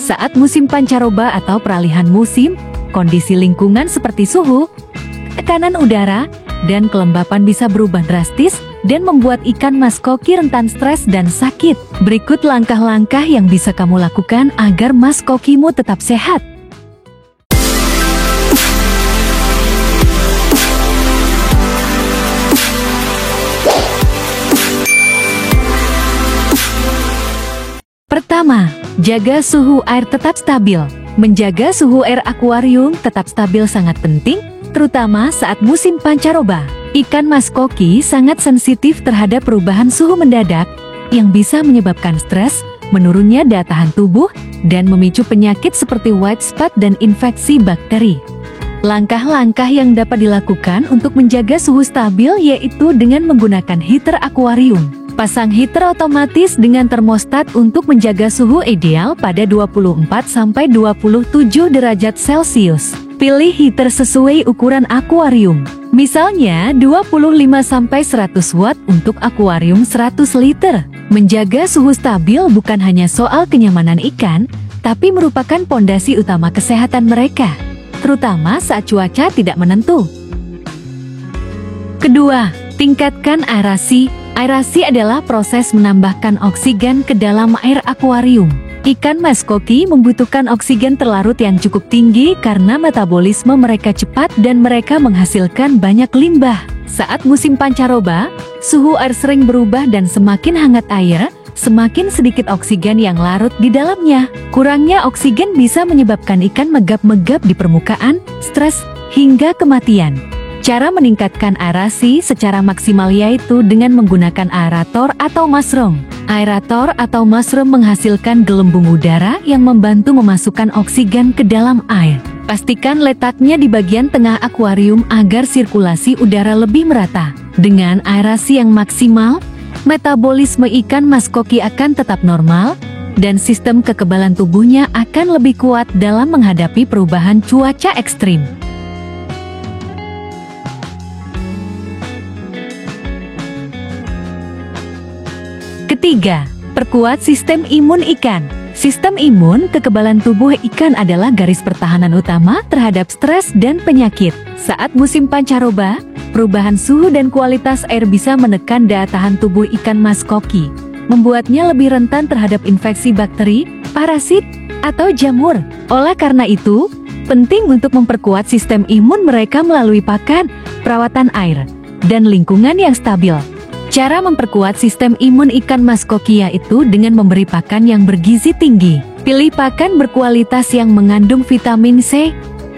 Saat musim pancaroba atau peralihan musim, kondisi lingkungan seperti suhu, tekanan udara, dan kelembapan bisa berubah drastis dan membuat ikan mas koki rentan stres dan sakit. Berikut langkah-langkah yang bisa kamu lakukan agar mas kokimu tetap sehat. Pertama, jaga suhu air tetap stabil. Menjaga suhu air akuarium tetap stabil sangat penting, terutama saat musim pancaroba. Ikan mas koki sangat sensitif terhadap perubahan suhu mendadak yang bisa menyebabkan stres, menurunnya daya tahan tubuh, dan memicu penyakit seperti white spot dan infeksi bakteri. Langkah-langkah yang dapat dilakukan untuk menjaga suhu stabil yaitu dengan menggunakan heater akuarium. Pasang heater otomatis dengan termostat untuk menjaga suhu ideal pada 24–27 derajat Celcius. Pilih heater sesuai ukuran akuarium. Misalnya 25–100 watt untuk akuarium 100 liter. Menjaga suhu stabil bukan hanya soal kenyamanan ikan, tapi merupakan pondasi utama kesehatan mereka, terutama saat cuaca tidak menentu. Kedua, tingkatkan aerasi. Aerasi adalah proses menambahkan oksigen ke dalam air akuarium. Ikan mas koki membutuhkan oksigen terlarut yang cukup tinggi karena metabolisme mereka cepat dan mereka menghasilkan banyak limbah. Saat musim pancaroba, suhu air sering berubah dan semakin hangat air, semakin sedikit oksigen yang larut di dalamnya. Kurangnya oksigen bisa menyebabkan ikan megap-megap di permukaan, stres, hingga kematian. Cara meningkatkan aerasi secara maksimal yaitu dengan menggunakan aerator atau mushroom. Aerator atau mushroom menghasilkan gelembung udara yang membantu memasukkan oksigen ke dalam air. Pastikan letaknya di bagian tengah akuarium agar sirkulasi udara lebih merata. Dengan aerasi yang maksimal, metabolisme ikan mas koki akan tetap normal, dan sistem kekebalan tubuhnya akan lebih kuat dalam menghadapi perubahan cuaca ekstrim. Ketiga, perkuat sistem imun ikan. Sistem imun, kekebalan tubuh ikan adalah garis pertahanan utama terhadap stres dan penyakit. Saat musim pancaroba, perubahan suhu dan kualitas air bisa menekan daya tahan tubuh ikan mas koki, membuatnya lebih rentan terhadap infeksi bakteri, parasit, atau jamur. Oleh karena itu, penting untuk memperkuat sistem imun mereka melalui pakan, perawatan air, dan lingkungan yang stabil. Cara memperkuat sistem imun ikan mas koki yaitu dengan memberi pakan yang bergizi tinggi. Pilih pakan berkualitas yang mengandung vitamin C,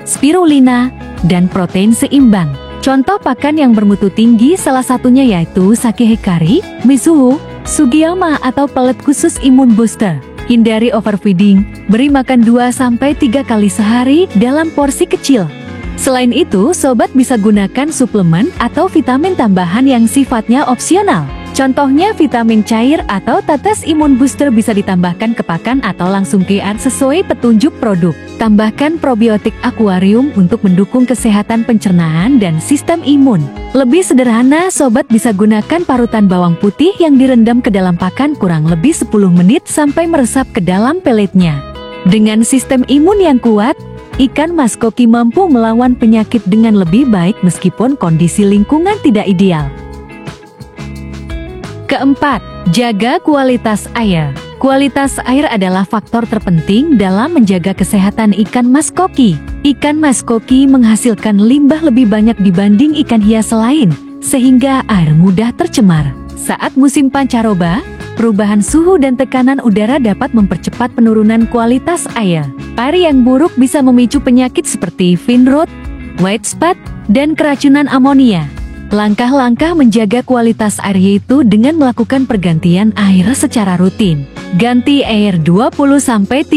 spirulina, dan protein seimbang. Contoh pakan yang bermutu tinggi salah satunya yaitu sake hikari, mizuho, sugiyama atau pelet khusus imun booster. Hindari overfeeding, beri makan 2–3 kali sehari dalam porsi kecil. Selain itu, sobat bisa gunakan suplemen atau vitamin tambahan yang sifatnya opsional. Contohnya vitamin cair atau tetes imun booster bisa ditambahkan ke pakan atau langsung ke air sesuai petunjuk produk. Tambahkan probiotik akuarium untuk mendukung kesehatan pencernaan dan sistem imun. Lebih sederhana, sobat bisa gunakan parutan bawang putih yang direndam ke dalam pakan kurang lebih 10 menit sampai meresap ke dalam peletnya. Dengan sistem imun yang kuat, ikan mas koki mampu melawan penyakit dengan lebih baik meskipun kondisi lingkungan tidak ideal. Keempat, jaga kualitas air. Kualitas air adalah faktor terpenting dalam menjaga kesehatan ikan mas koki. Ikan mas koki menghasilkan limbah lebih banyak dibanding ikan hias lain, sehingga air mudah tercemar. Saat musim pancaroba, perubahan suhu dan tekanan udara dapat mempercepat penurunan kualitas air. Air yang buruk bisa memicu penyakit seperti fin rot, white spot, dan keracunan amonia. Langkah-langkah menjaga kualitas air yaitu dengan melakukan pergantian air secara rutin. Ganti air 20–30%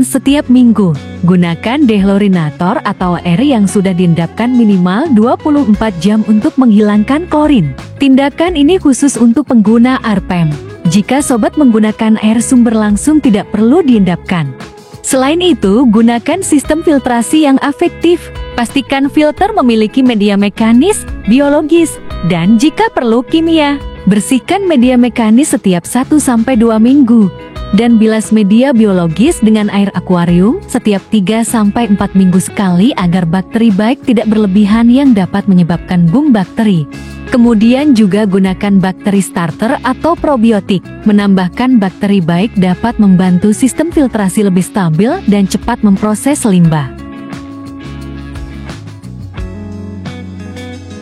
setiap minggu. Gunakan dehlorinator atau air yang sudah diendapkan minimal 24 jam untuk menghilangkan klorin. Tindakan ini khusus untuk pengguna AirPump. Jika sobat menggunakan air sumber langsung tidak perlu diendapkan. Selain itu, gunakan sistem filtrasi yang efektif. Pastikan filter memiliki media mekanis, biologis, dan jika perlu kimia. Bersihkan media mekanis setiap 1–2 minggu. dan bilas media biologis dengan air akuarium setiap 3-4 minggu sekali agar bakteri baik tidak berlebihan yang dapat menyebabkan boom bakteri. Kemudian juga gunakan bakteri starter atau probiotik. Menambahkan bakteri baik dapat membantu sistem filtrasi lebih stabil dan cepat memproses limbah.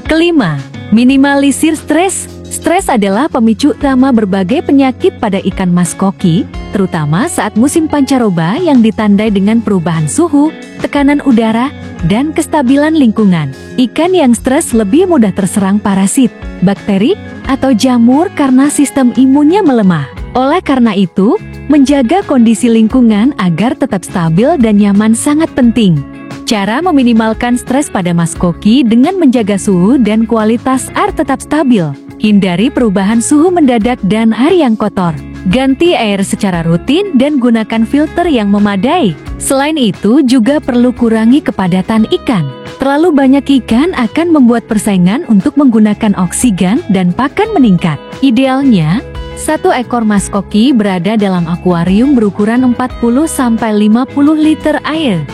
Kelima, minimalisir stres. Stres adalah pemicu utama berbagai penyakit pada ikan mas koki, terutama saat musim pancaroba yang ditandai dengan perubahan suhu, tekanan udara, dan kestabilan lingkungan. Ikan yang stres lebih mudah terserang parasit, bakteri, atau jamur karena sistem imunnya melemah. Oleh karena itu, menjaga kondisi lingkungan agar tetap stabil dan nyaman sangat penting. Cara meminimalkan stres pada mas koki dengan menjaga suhu dan kualitas air tetap stabil. Hindari perubahan suhu mendadak dan air yang kotor. Ganti air secara rutin dan gunakan filter yang memadai. Selain itu, juga perlu kurangi kepadatan ikan. Terlalu banyak ikan akan membuat persaingan untuk menggunakan oksigen dan pakan meningkat. Idealnya, satu ekor mas koki berada dalam akuarium berukuran 40-50 liter air.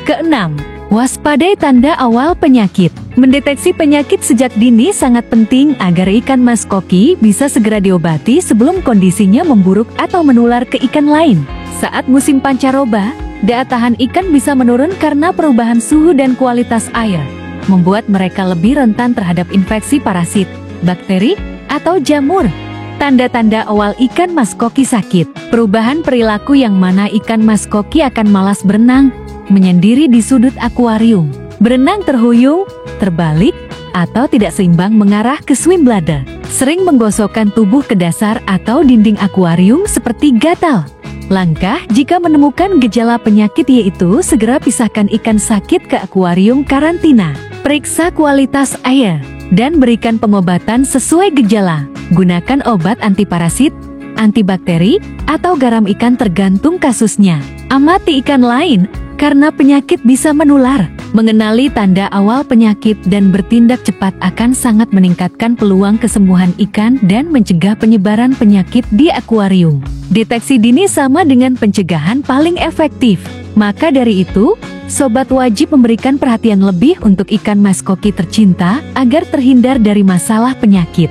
Keenam, waspadai tanda awal penyakit. Mendeteksi penyakit sejak dini sangat penting agar ikan mas koki bisa segera diobati sebelum kondisinya memburuk atau menular ke ikan lain. Saat musim pancaroba, daya tahan ikan bisa menurun karena perubahan suhu dan kualitas air, membuat mereka lebih rentan terhadap infeksi parasit, bakteri, atau jamur. Tanda-tanda awal ikan mas koki sakit. Perubahan perilaku yang mana ikan mas koki akan malas berenang, menyendiri di sudut akuarium, berenang terhuyung, terbalik, atau tidak seimbang mengarah ke swim bladder. Sering menggosokkan tubuh ke dasar atau dinding akuarium seperti gatal. Langkah jika menemukan gejala penyakit yaitu segera pisahkan ikan sakit ke akuarium karantina. Periksa kualitas air dan berikan pengobatan sesuai gejala. Gunakan obat antiparasit, antibakteri, atau garam ikan tergantung kasusnya. Amati ikan lain karena penyakit bisa menular. Mengenali tanda awal penyakit dan bertindak cepat akan sangat meningkatkan peluang kesembuhan ikan dan mencegah penyebaran penyakit di akuarium. Deteksi dini sama dengan pencegahan paling efektif. Maka dari itu, sobat wajib memberikan perhatian lebih untuk ikan mas koki tercinta agar terhindar dari masalah penyakit.